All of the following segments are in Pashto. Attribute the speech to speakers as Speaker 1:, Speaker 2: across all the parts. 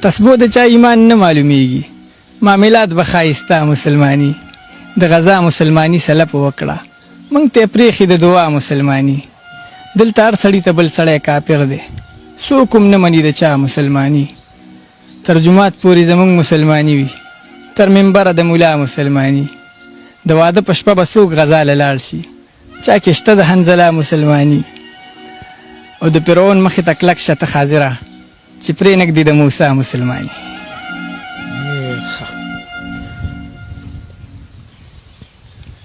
Speaker 1: تسبو د چا ایمان نه معلومیږي معاملات به ښایسته مسلمانی د غزا مسلمانی سلپ وکړه موږ ته پرېښي د دعا مسلمانی دلته هر سړي ته بل سړی کافر دی څوک هم نه مني د چا مسلمانی تر جومات پورې زموږ مسلمانی وي تر منبره د ملا مسلمانی د واده په شپه به څوک غزا له لاړ شي چا کې شته د حنظله مسلمانی او د فرعون مخې ته کلک شه ته حاضره چې پرې نږدې د موسی مسلمانی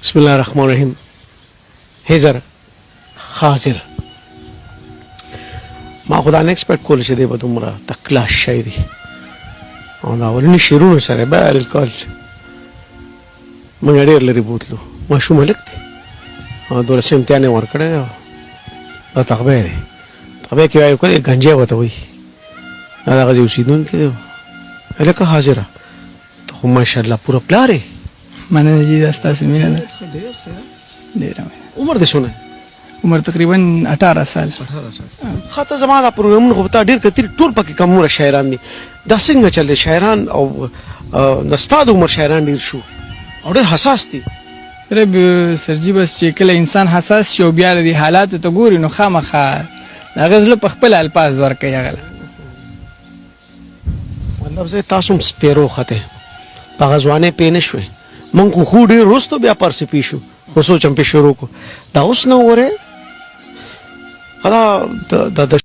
Speaker 2: بسم الله الرحمن الرحیم هزر حاضر ما خدا نه ایکسپیکټ کول چې دی به دومره تکلا شاعري او دا ولني شعرونو سره بالکل موږ ډېر لري بوتلو ماشوم هلک دی او دولسم امتحان یې ورکړی دی دا تغبی دی تغبی کې وایو کړی ګنجی ورته وایي دا دغه ځای اوسېدونکی دی هلکه حاضره ته خو ماشاءالله پوره پلار یې
Speaker 1: مننه جی دا ستاسو مینه ده ډېره مننه
Speaker 2: عمر دې څونه
Speaker 1: عمر تقریبا 18 سال
Speaker 2: خاطر زما دا پروګرامونه خو ته ډېر کتیر ټول پکې کم عمره شاعران دي دا څنګه چل شاعران او د استاد عمر شاعران ډېر شو او ډېر حساس دي
Speaker 1: رب سرجي بس چې کله انسان حساس شي او بیا د حالاتو ته ګوري نو خامخا د هغه زړه په خپل الفاظ ورکوي هغه
Speaker 2: مطلب زه تاسو هم سپیرو خطه په هغه ځوانۍ پې نه شوې موږ خو ډېر وروسته بیا پرسې پې شو خو سوچ هم پې شروع کړو دا اوس نه وګورې دا د